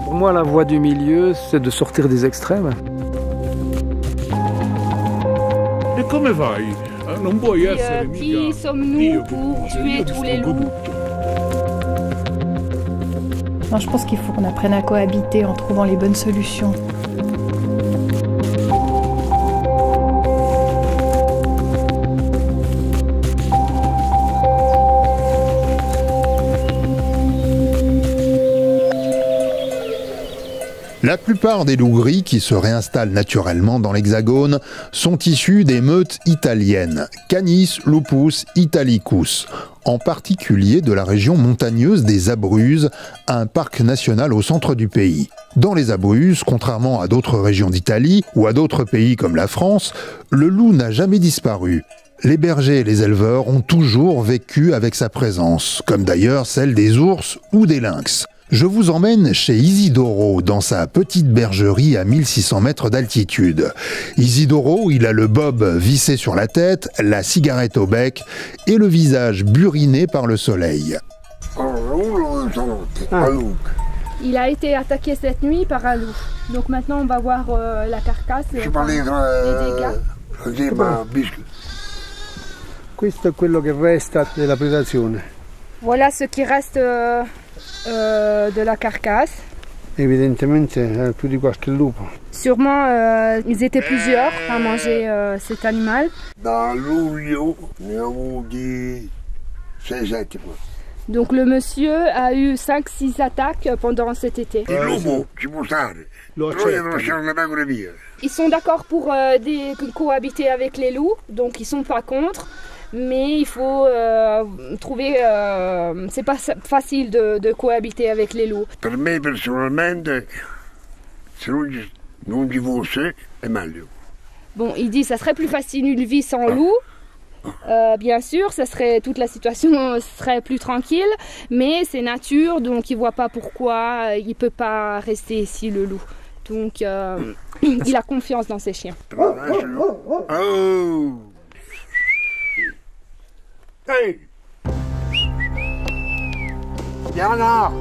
Pour moi, la voie du milieu, c'est de sortir des extrêmes. E come vai? Non puoi essere Qui sommes-nous pour tuer tous les loups? Non, je pense qu'il faut qu'on apprenne à cohabiter en trouvant les bonnes solutions. La plupart des loups gris qui se réinstallent naturellement dans l'Hexagone sont issus des meutes italiennes, Canis lupus italicus, en particulier de la région montagneuse des Abruzzes, un parc national au centre du pays. Dans les Abruzzes, contrairement à d'autres régions d'Italie ou à d'autres pays comme la France, le loup n'a jamais disparu. Les bergers et les éleveurs ont toujours vécu avec sa présence, comme d'ailleurs celle des ours ou des lynx. Je vous emmène chez Isidoro, dans sa petite bergerie à 1600 mètres d'altitude. Isidoro, il a le bob vissé sur la tête, la cigarette au bec et le visage buriné par le soleil. Il a été attaqué cette nuit par un loup. Donc maintenant on va voir la carcasse, les dégâts. Questo è quello che resta della predazione. Voilà ce qui reste de la carcasse. Evidentemente più di qualche lupo. Sûrement, ils étaient plusieurs à manger cet animal. Da luglio ne ho avuti 6-7. Donc le monsieur a eu 5-6 attaques pendant cet été. Il lupo ci può stare, però devono lasciare le pecore via. Ils sont d'accord pour cohabiter avec les loups, donc ils sont pas contre. Mais il faut trouver, c'est pas facile de cohabiter avec les loups. Per me personalmente, se non ci fosse, è meglio. Bon, il dit ça serait plus facile une vie sans loup. Bien sûr, ça serait, toute la situation serait plus tranquille, mais c'est nature, donc il voit pas pourquoi il peut pas rester ici le loup. Donc il a confiance dans ses chiens. Oh. Hey. Diana.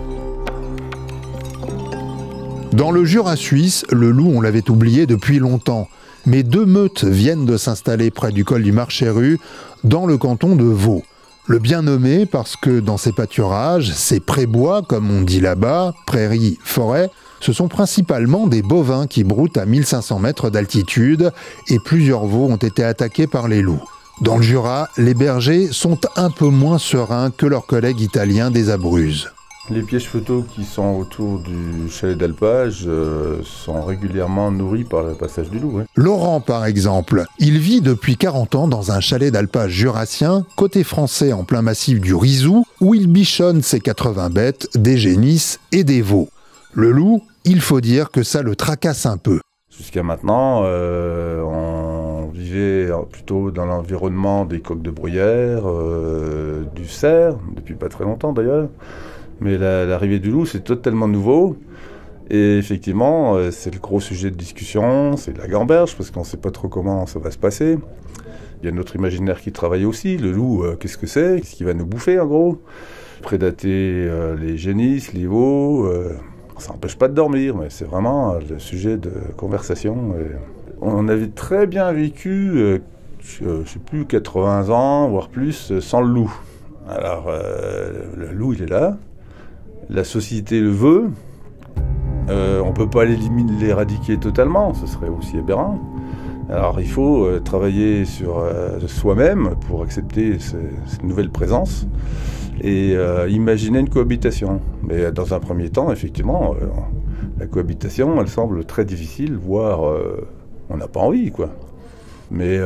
Dans le Jura suisse, le loup, on l'avait oublié depuis longtemps. Mais 2 meutes viennent de s'installer près du col du Marcheru, dans le canton de Vaud. Le bien nommé parce que dans ces pâturages, ces prébois, comme on dit là-bas, prairies, forêts, ce sont principalement des bovins qui broutent à 1500 mètres d'altitude et plusieurs veaux ont été attaqués par les loups. Dans le Jura, les bergers sont un peu moins sereins que leurs collègues italiens des Abruzzes. Les pièges photos qui sont autour du chalet d'alpage sont régulièrement nourris par le passage du loup. Ouais. Laurent, par exemple, il vit depuis 40 ans dans un chalet d'alpage jurassien, côté français en plein massif du Rizou, où il bichonne ses 80 bêtes, des génisses et des veaux. Le loup, il faut dire que ça le tracasse un peu. Jusqu'à maintenant, on vivait plutôt dans l'environnement des coqs de bruyère, du cerf, depuis pas très longtemps d'ailleurs. Mais l'arrivée du loup, c'est totalement nouveau. Et effectivement, c'est le gros sujet de discussion, c'est la gamberge, parce qu'on ne sait pas trop comment ça va se passer. Il y a notre imaginaire qui travaille aussi. Le loup, qu'est-ce que c'est? Qu'est-ce qu'il va nous bouffer en gros? Prédater les génisses, les veaux, ça n'empêche pas de dormir, mais c'est vraiment le sujet de conversation. On avait très bien vécu, je ne sais plus, 80 ans, voire plus, sans le loup. Alors, le loup, il est là. La société le veut. On ne peut pas l'éradiquer totalement, ce serait aussi aberrant. Alors, il faut travailler sur soi-même pour accepter cette nouvelle présence et imaginer une cohabitation. Mais dans un premier temps, effectivement, la cohabitation, elle semble très difficile, voire on n'a pas envie, quoi. Mais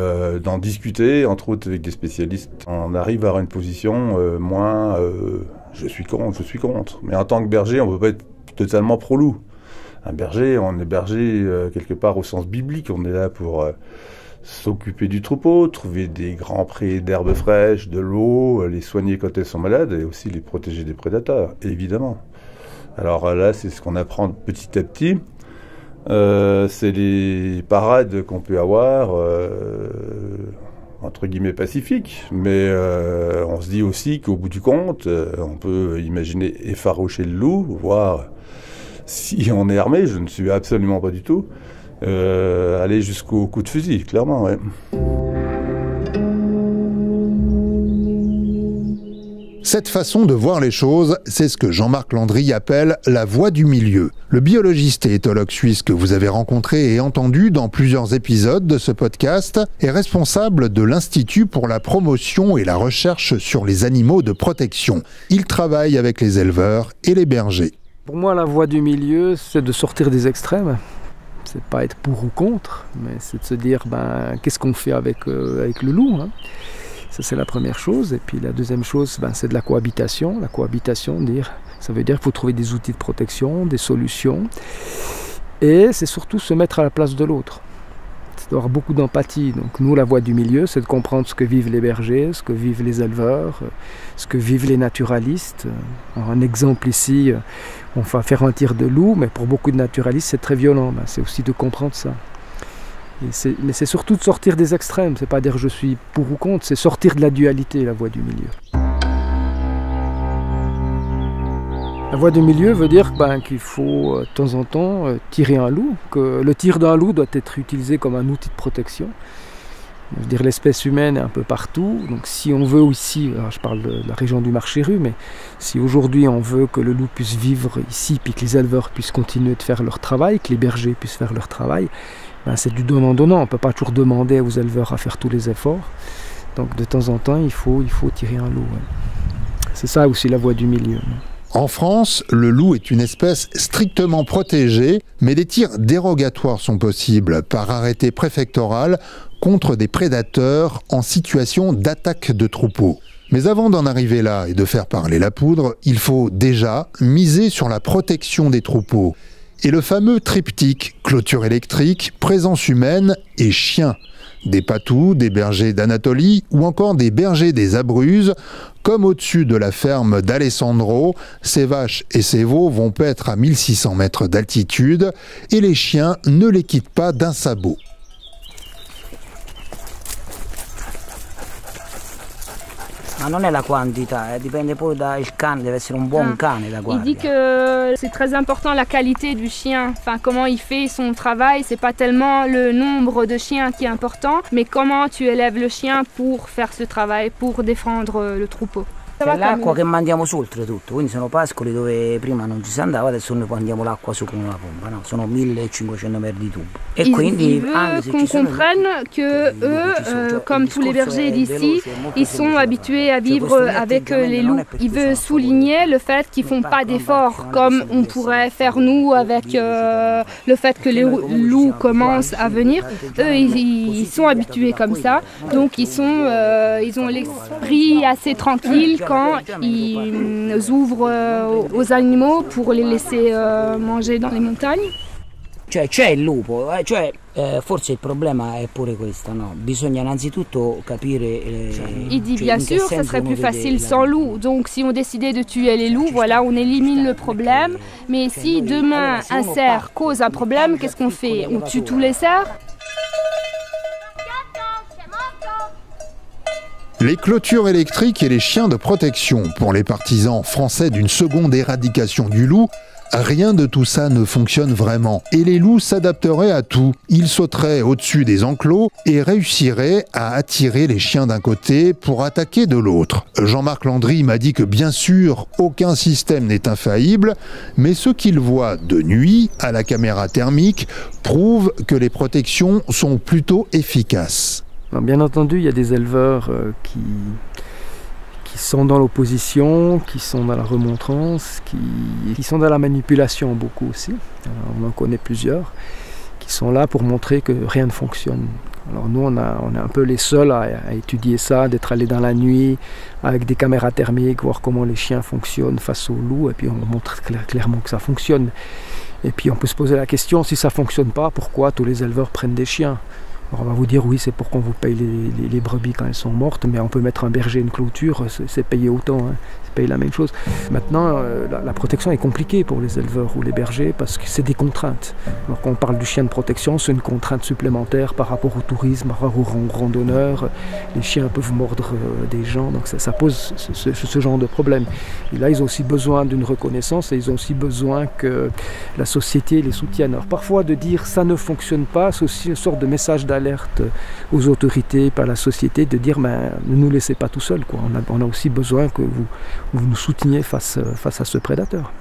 d'en discuter, entre autres avec des spécialistes, on arrive à une position moins je suis contre. Mais en tant que berger, on ne peut pas être totalement pro-loup. Un berger, on est berger quelque part au sens biblique, on est là pour s'occuper du troupeau, trouver des grands prés d'herbes fraîches, de l'eau, les soigner quand elles sont malades et aussi les protéger des prédateurs, évidemment. Alors là, c'est ce qu'on apprend petit à petit. C'est les parades qu'on peut avoir entre guillemets pacifique, mais on se dit aussi qu'au bout du compte, on peut imaginer effaroucher le loup, voire, si on est armé, je ne suis absolument pas du tout, aller jusqu'au coup de fusil, clairement, ouais. Cette façon de voir les choses, c'est ce que Jean-Marc Landry appelle la voie du milieu. Le biologiste et éthologue suisse que vous avez rencontré et entendu dans plusieurs épisodes de ce podcast est responsable de l'Institut pour la promotion et la recherche sur les animaux de protection. Il travaille avec les éleveurs et les bergers. Pour moi, la voie du milieu, c'est de sortir des extrêmes. C'est pas être pour ou contre, mais c'est de se dire qu'est-ce qu'on fait avec le loup, hein. Ça, c'est la première chose. Et puis la deuxième chose, c'est de la cohabitation. La cohabitation, ça veut dire qu'il faut trouver des outils de protection, des solutions. Et c'est surtout se mettre à la place de l'autre. C'est d'avoir beaucoup d'empathie. Donc nous, la voie du milieu, c'est de comprendre ce que vivent les bergers, ce que vivent les éleveurs, ce que vivent les naturalistes. Alors, un exemple ici, on va faire un tir de loup, mais pour beaucoup de naturalistes, c'est très violent. C'est aussi de comprendre ça. Mais c'est surtout de sortir des extrêmes, c'est pas dire je suis pour ou contre, c'est sortir de la dualité, la voie du milieu. La voie du milieu veut dire qu'il faut de temps en temps tirer un loup, que le tir d'un loup doit être utilisé comme un outil de protection. Je veux dire, l'espèce humaine est un peu partout, donc si on veut ici, alors je parle de la région du Marché-Rue, mais si aujourd'hui on veut que le loup puisse vivre ici, puis que les éleveurs puissent continuer de faire leur travail, que les bergers puissent faire leur travail, c'est du donnant-donnant, on ne peut pas toujours demander aux éleveurs à faire tous les efforts. Donc de temps en temps, il faut tirer un loup. Ouais. C'est ça aussi la voie du milieu. En France, le loup est une espèce strictement protégée, mais des tirs dérogatoires sont possibles par arrêté préfectoral contre des prédateurs en situation d'attaque de troupeau. Mais avant d'en arriver là et de faire parler la poudre, il faut déjà miser sur la protection des troupeaux. Et le fameux triptyque clôture électrique, présence humaine et chien. Des patous, des bergers d'Anatolie ou encore des bergers des Abruzzes, comme au-dessus de la ferme d'Alessandro, ces vaches et ces veaux vont paître à 1600 mètres d'altitude et les chiens ne les quittent pas d'un sabot. Ma non è la quantità, dipende poi dal cane, deve essere un buon cane da guardia. Il dit que c'est très important la qualité du chien, enfin comment il fait son travail, c'est pas tellement le nombre de chiens qui est important, mais comment tu élèves le chien pour faire ce travail, pour défendre le troupeau. C'è l'acqua che mandiamo su oltretutto, quindi sono pascoli dove prima non ci si andava, adesso noi mandiamo l'acqua su con una pompa, no? Sono 1500 metri di tubo. Et quindi il veut qu'on comprenne que eux, comme tous les bergers d'ici, ils sont habitués à vivre avec les loups. Il veut souligner le fait qu'ils font pas d'efforts comme on pourrait faire nous avec le fait que les loups commencent à venir. Eux, ils sont habitués comme ça, donc ils ont l'esprit assez tranquille quand ils ouvrent aux animaux pour les laisser manger dans les montagnes. Cioè c'è il lupo, forse il problema è pure questo, no? Bisogna innanzitutto capire. Il dit bien sûr, ça serait plus facile sans loup. Donc si on décidait de tuer les loups, voilà, on élimine le problème. Mais si demain un cerf cause un problème, qu'est-ce qu'on fait? On tue tous les cerfs? Les clôtures électriques et les chiens de protection pour les partisans français d'une seconde éradication du loup, rien de tout ça ne fonctionne vraiment. Et les loups s'adapteraient à tout. Ils sauteraient au-dessus des enclos et réussiraient à attirer les chiens d'un côté pour attaquer de l'autre. Jean-Marc Landry m'a dit que bien sûr, aucun système n'est infaillible, mais ce qu'il voit de nuit à la caméra thermique prouve que les protections sont plutôt efficaces. Bien entendu, il y a des éleveurs qui sont dans l'opposition, qui sont dans la remontrance, qui sont dans la manipulation beaucoup aussi. Alors, on en connaît plusieurs, qui sont là pour montrer que rien ne fonctionne. Alors nous, on est un peu les seuls à étudier ça, d'être allés dans la nuit avec des caméras thermiques, voir comment les chiens fonctionnent face aux loups, et puis on montre clairement que ça fonctionne. Et puis on peut se poser la question, si ça ne fonctionne pas, pourquoi tous les éleveurs prennent des chiens ? Alors on va vous dire oui, c'est pour qu'on vous paye les brebis quand elles sont mortes, mais on peut mettre un berger, une clôture, c'est payé autant, hein, c'est payé la même chose. Maintenant, la protection est compliquée pour les éleveurs ou les bergers parce que c'est des contraintes. Alors quand on parle du chien de protection, c'est une contrainte supplémentaire par rapport au tourisme, par rapport aux randonneurs. Les chiens peuvent mordre des gens, donc ça pose ce genre de problème. Et là, ils ont aussi besoin d'une reconnaissance et ils ont aussi besoin que la société les soutienne. Alors parfois de dire ça ne fonctionne pas, c'est aussi une sorte de message d'alerte aux autorités, par la société, de dire ne nous laissez pas tout seuls, quoi. On a aussi besoin que vous nous souteniez face à ce prédateur.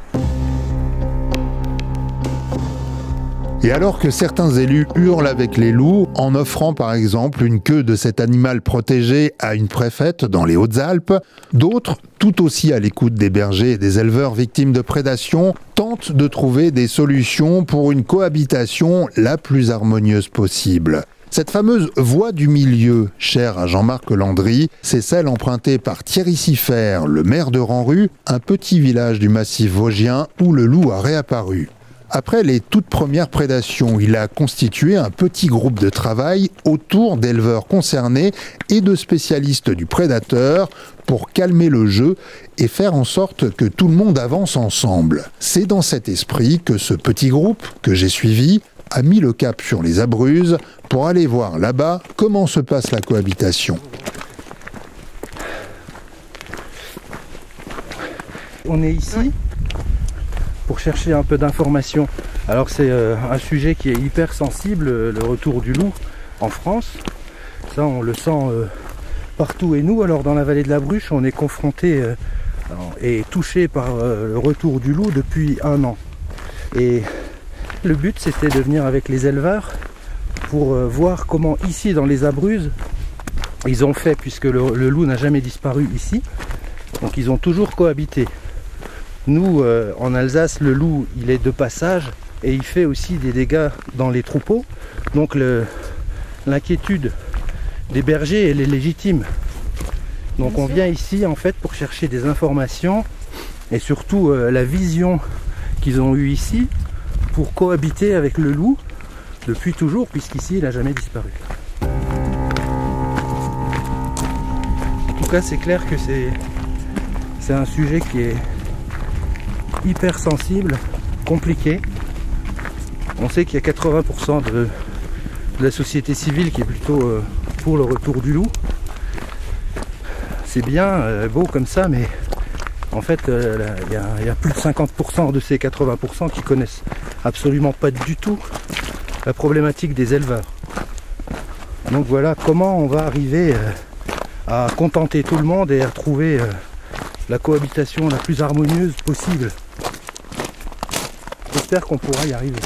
Et alors que certains élus hurlent avec les loups en offrant par exemple une queue de cet animal protégé à une préfète dans les Hautes-Alpes, d'autres, tout aussi à l'écoute des bergers et des éleveurs victimes de prédation, tentent de trouver des solutions pour une cohabitation la plus harmonieuse possible. Cette fameuse voie du milieu, chère à Jean-Marc Landry, c'est celle empruntée par Thierry Siffer, le maire de Ranru, un petit village du massif vosgien où le loup a réapparu. Après les toutes premières prédations, il a constitué un petit groupe de travail autour d'éleveurs concernés et de spécialistes du prédateur pour calmer le jeu et faire en sorte que tout le monde avance ensemble. C'est dans cet esprit que ce petit groupe, que j'ai suivi, a mis le cap sur les Abruzzes pour aller voir là-bas comment se passe la cohabitation. On est ici pour chercher un peu d'informations. Alors c'est un sujet qui est hyper sensible, le retour du loup en France. Ça on le sent partout, et nous alors dans la vallée de la Bruche on est confronté et touché par le retour du loup depuis 1 an. Et le but c'était de venir avec les éleveurs pour voir comment ici dans les Abruzzes ils ont fait, puisque le loup n'a jamais disparu ici, donc ils ont toujours cohabité. Nous, en Alsace, le loup, il est de passage et il fait aussi des dégâts dans les troupeaux. Donc l'inquiétude des bergers, elle est légitime. Donc on vient ici en fait pour chercher des informations et surtout la vision qu'ils ont eue ici pour cohabiter avec le loup depuis toujours, puisqu'ici il n'a jamais disparu. En tout cas, c'est clair que c'est un sujet qui est hyper sensible, compliqué. On sait qu'il y a 80% de la société civile qui est plutôt pour le retour du loup. C'est bien, beau comme ça, mais en fait il y a plus de 50% de ces 80% qui connaissent absolument pas du tout la problématique des éleveurs. Donc voilà comment on va arriver à contenter tout le monde et à trouver la cohabitation la plus harmonieuse possible. J'espère qu'on pourra y arriver.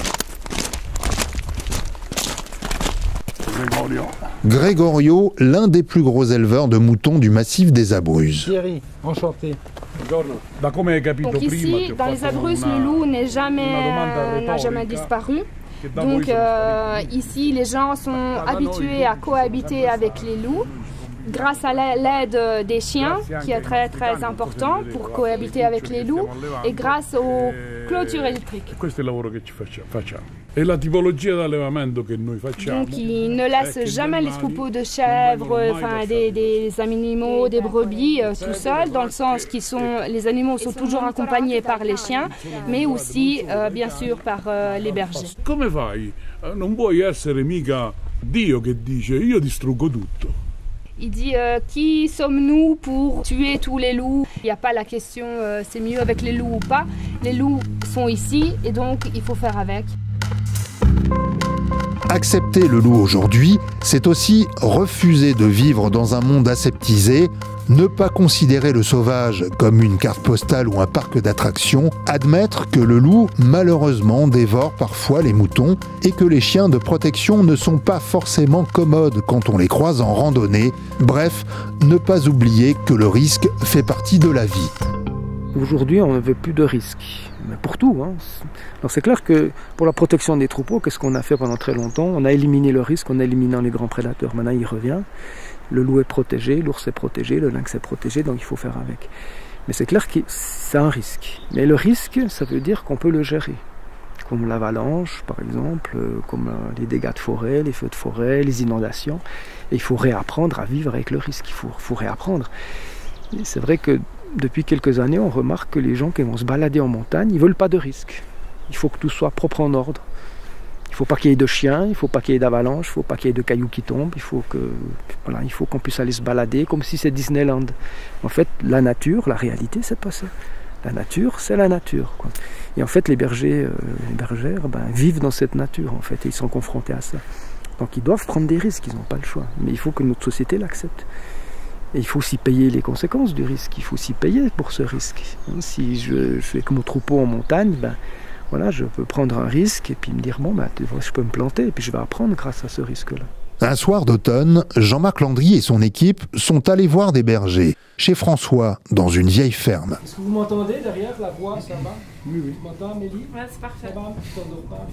Gregorio, l'un des plus gros éleveurs de moutons du massif des Abruzzes. Thierry, enchanté. Donc ici, dans les Abruzzes, le loup n'a jamais disparu. Donc ici, les gens sont habitués à cohabiter avec les loups grâce à l'aide des chiens, qui est très très important pour cohabiter avec les loups, et grâce aux clôtures électriques. Donc ils ne laissent jamais les troupeaux de chèvres, enfin des animaux, des brebis tout seuls, dans le sens que les animaux sont toujours accompagnés par les chiens, mais aussi bien sûr par les bergers. Come fai? Non puoi essere mica Dio che dice io distruggo tutto. Il dit qui sommes-nous pour tuer tous les loups? Il n'y a pas la question c'est mieux avec les loups ou pas. Les loups sont ici et donc il faut faire avec. Accepter le loup aujourd'hui, c'est aussi refuser de vivre dans un monde aseptisé, ne pas considérer le sauvage comme une carte postale ou un parc d'attractions, admettre que le loup, malheureusement, dévore parfois les moutons et que les chiens de protection ne sont pas forcément commodes quand on les croise en randonnée. Bref, ne pas oublier que le risque fait partie de la vie. Aujourd'hui, on ne veut plus de risques, mais pour tout. Alors c'est clair que pour la protection des troupeaux, qu'est-ce qu'on a fait pendant très longtemps? On a éliminé le risque en éliminant les grands prédateurs. Maintenant, il revient. Le loup est protégé, l'ours est protégé, le lynx est protégé, donc il faut faire avec. Mais c'est clair que c'est un risque. Mais le risque, ça veut dire qu'on peut le gérer. comme l'avalanche par exemple, comme les dégâts de forêt, les feux de forêt, les inondations. Et il faut réapprendre à vivre avec le risque, il faut réapprendre. Et c'est vrai que depuis quelques années, on remarque que les gens qui vont se balader en montagne, ils ne veulent pas de risque. Il faut que tout soit propre en ordre. Il ne faut pas qu'il y ait de chiens, il ne faut pas qu'il y ait d'avalanche, il ne faut pas qu'il y ait de cailloux qui tombent. Il faut qu'on puisse aller se balader comme si c'est Disneyland. En fait, la nature, la réalité, c'est pas ça. La nature, c'est la nature, quoi. Et en fait, les bergers, les bergères, vivent dans cette nature, en fait, et ils sont confrontés à ça. Donc ils doivent prendre des risques, ils n'ont pas le choix. Mais il faut que notre société l'accepte. Et il faut aussi payer les conséquences du risque, il faut aussi payer pour ce risque. Si je fais que mon troupeau en montagne, voilà, je peux prendre un risque et puis me dire, je peux me planter et puis je vais apprendre grâce à ce risque-là. Un soir d'automne, Jean-Marc Landry et son équipe sont allés voir des bergers, chez François, dans une vieille ferme. Est-ce que vous m'entendez derrière la voix, ça va? Oui, oui. Tu m'entends, Amélie? Ouais, c'est parfait. Ça va? Je t'endors pas.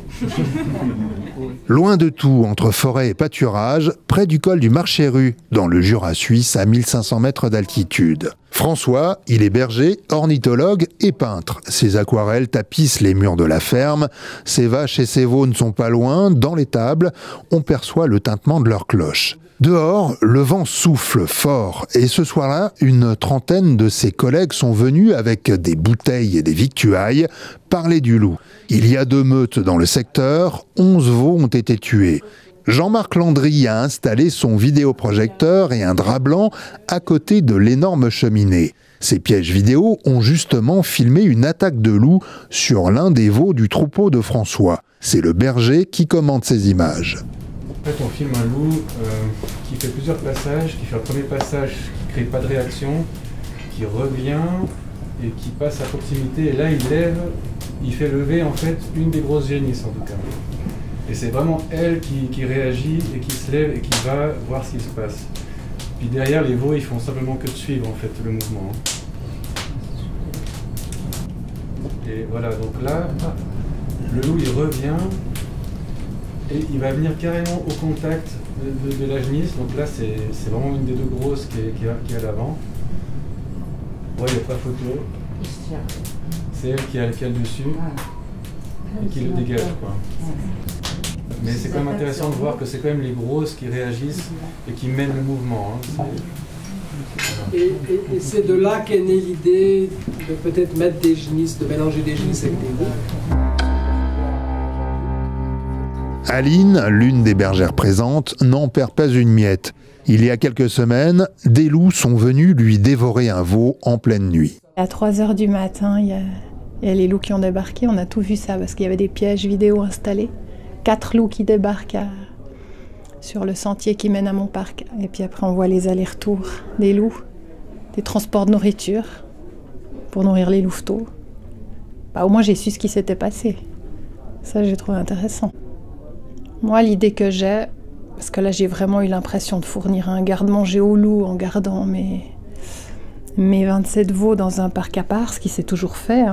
Loin de tout, entre forêt et pâturage, près du col du Marcheru, dans le Jura suisse, à 1500 mètres d'altitude. François, il est berger, ornithologue et peintre. Ses aquarelles tapissent les murs de la ferme. Ses vaches et ses veaux ne sont pas loin. Dans l'étable, on perçoit le tintement de leurs cloches. Dehors, le vent souffle fort et ce soir-là, une trentaine de ses collègues sont venus avec des bouteilles et des victuailles parler du loup. Il y a 2 meutes dans le secteur, 11 veaux ont été tués. Jean-Marc Landry a installé son vidéoprojecteur et un drap blanc à côté de l'énorme cheminée. Ces pièges vidéo ont justement filmé une attaque de loup sur l'un des veaux du troupeau de François. C'est le berger qui commente ces images. En fait, on filme un loup qui fait plusieurs passages, qui fait un premier passage qui ne crée pas de réaction, qui revient et qui passe à proximité. Et là, il fait lever en fait une des grosses génisses en tout cas. Et c'est vraiment elle qui réagit et qui se lève et qui va voir ce qui se passe. Puis derrière, les veaux, ils font simplement que de suivre en fait le mouvement. Et voilà, donc là, le loup il revient. Et il va venir carrément au contact de la génisse. Donc là, c'est vraiment une des 2 grosses qui est à l'avant. Ouais, il n'y a pas photo. C'est elle qui a le dessus et qui le dégage, quoi. Mais c'est quand même intéressant de voir que c'est quand même les grosses qui réagissent et qui mènent le mouvement. Et c'est de là qu'est née l'idée de peut-être mettre des génisses, de mélanger des génisses avec des veaux. Aline, l'une des bergères présentes, n'en perd pas une miette. Il y a quelques semaines, des loups sont venus lui dévorer un veau en pleine nuit. À 3h du matin, il y a les loups qui ont débarqué. On a tout vu ça parce qu'il y avait des pièges vidéo installés. 4 loups qui débarquent sur le sentier qui mène à mon parc. Et puis après, on voit les allers-retours des loups, des transports de nourriture pour nourrir les louveteaux. Au moins, j'ai su ce qui s'était passé. Ça, j'ai trouvé intéressant. Moi, l'idée que j'ai, parce que là, j'ai vraiment eu l'impression de fournir un garde-manger aux loups en gardant mes 27 veaux dans un parc à part, ce qui s'est toujours fait.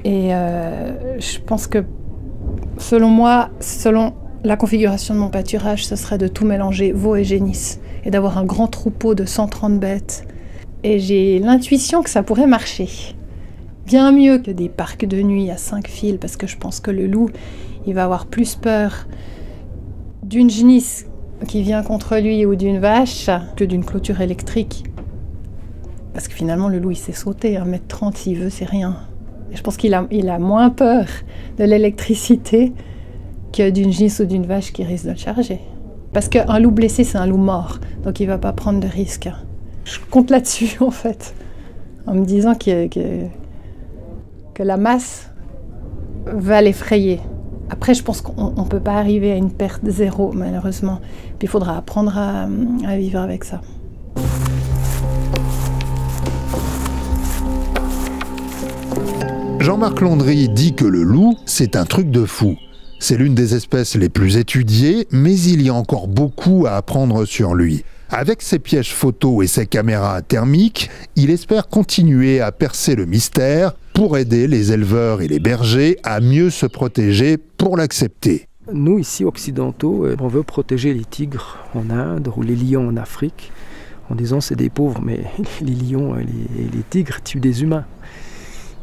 Et je pense que, selon moi, selon la configuration de mon pâturage, ce serait de tout mélanger, veaux et génisses, et d'avoir un grand troupeau de 130 bêtes. Et j'ai l'intuition que ça pourrait marcher. Bien mieux que des parcs de nuit à 5 fils, parce que je pense que le loup, il va avoir plus peur d'une génisse qui vient contre lui ou d'une vache que d'une clôture électrique. Parce que finalement, le loup, il sait sauter, 1,30 m s'il veut, c'est rien. Et je pense qu'il a moins peur de l'électricité que d'une génisse ou d'une vache qui risque de le charger. Parce qu'un loup blessé, c'est un loup mort, donc il ne va pas prendre de risques. Je compte là-dessus, en fait, en me disant que la masse va l'effrayer. Après, je pense qu'on ne peut pas arriver à une perte zéro, malheureusement. Puis il faudra apprendre à vivre avec ça. Jean-Marc Landry dit que le loup, c'est un truc de fou. C'est l'une des espèces les plus étudiées, mais il y a encore beaucoup à apprendre sur lui. Avec ses pièges photos et ses caméras thermiques, il espère continuer à percer le mystère pour aider les éleveurs et les bergers à mieux se protéger pour l'accepter. Nous, ici, occidentaux, on veut protéger les tigres en Inde ou les lions en Afrique, en disant c'est des pauvres, mais les lions et les tigres tuent des humains.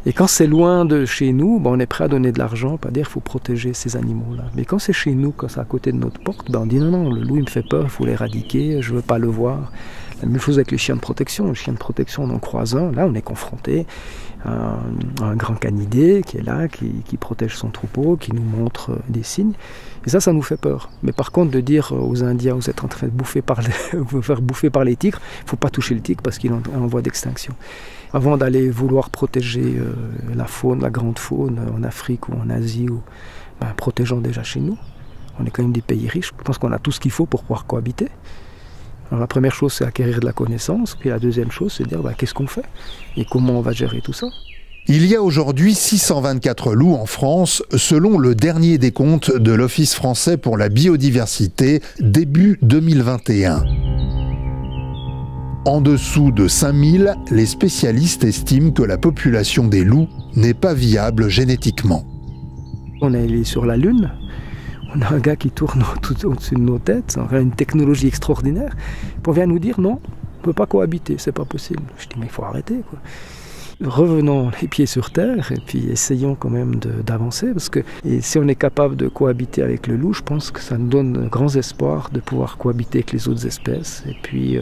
Et quand c'est loin de chez nous, on est prêt à donner de l'argent, pas dire qu'il faut protéger ces animaux-là. Mais quand c'est chez nous, quand c'est à côté de notre porte, on dit non, le loup il me fait peur, il faut l'éradiquer, je ne veux pas le voir. La même chose avec les chiens de protection. Les chiens de protection, on en croise un, là on est confronté à un grand canidé qui est là, qui protège son troupeau, qui nous montre des signes. Et ça nous fait peur. Mais par contre, de dire aux Indiens, vous êtes en train de vous faire bouffer par les tigres, il ne faut pas toucher le tigre parce qu'il est en voie d'extinction. Avant d'aller vouloir protéger la faune, la grande faune en Afrique ou en Asie, protégeons déjà chez nous. On est quand même des pays riches. Je pense qu'on a tout ce qu'il faut pour pouvoir cohabiter. Alors la première chose, c'est acquérir de la connaissance. Puis la deuxième chose, c'est de dire qu'est-ce qu'on fait et comment on va gérer tout ça. Il y a aujourd'hui 624 loups en France, selon le dernier décompte de l'Office français pour la biodiversité, début 2021. En dessous de 5000, les spécialistes estiment que la population des loups n'est pas viable génétiquement. On est allé sur la Lune, on a un gars qui tourne tout au-dessus de nos têtes, on a une technologie extraordinaire, puis on vient nous dire non, on ne peut pas cohabiter, c'est pas possible. Je dis mais il faut arrêter quoi. Revenons les pieds sur terre et puis essayons quand même d'avancer parce que si on est capable de cohabiter avec le loup, je pense que ça nous donne grands espoirs de pouvoir cohabiter avec les autres espèces et puis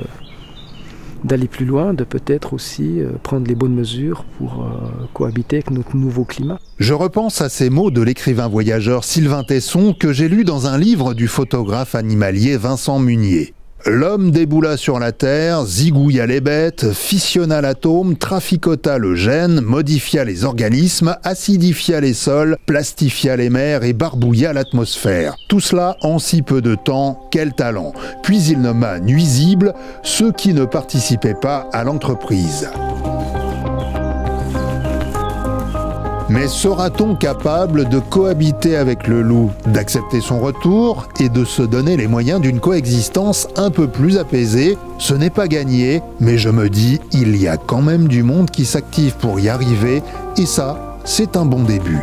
d'aller plus loin, de peut-être aussi prendre les bonnes mesures pour cohabiter avec notre nouveau climat. Je repense à ces mots de l'écrivain voyageur Sylvain Tesson que j'ai lu dans un livre du photographe animalier Vincent Munier. L'homme déboula sur la terre, zigouilla les bêtes, fissionna l'atome, traficota le gène, modifia les organismes, acidifia les sols, plastifia les mers et barbouilla l'atmosphère. Tout cela en si peu de temps, quel talent! Puis il nomma nuisibles ceux qui ne participaient pas à l'entreprise. Mais sera-t-on capable de cohabiter avec le loup, d'accepter son retour et de se donner les moyens d'une coexistence un peu plus apaisée? Ce n'est pas gagné, mais je me dis, il y a quand même du monde qui s'active pour y arriver, et ça, c'est un bon début.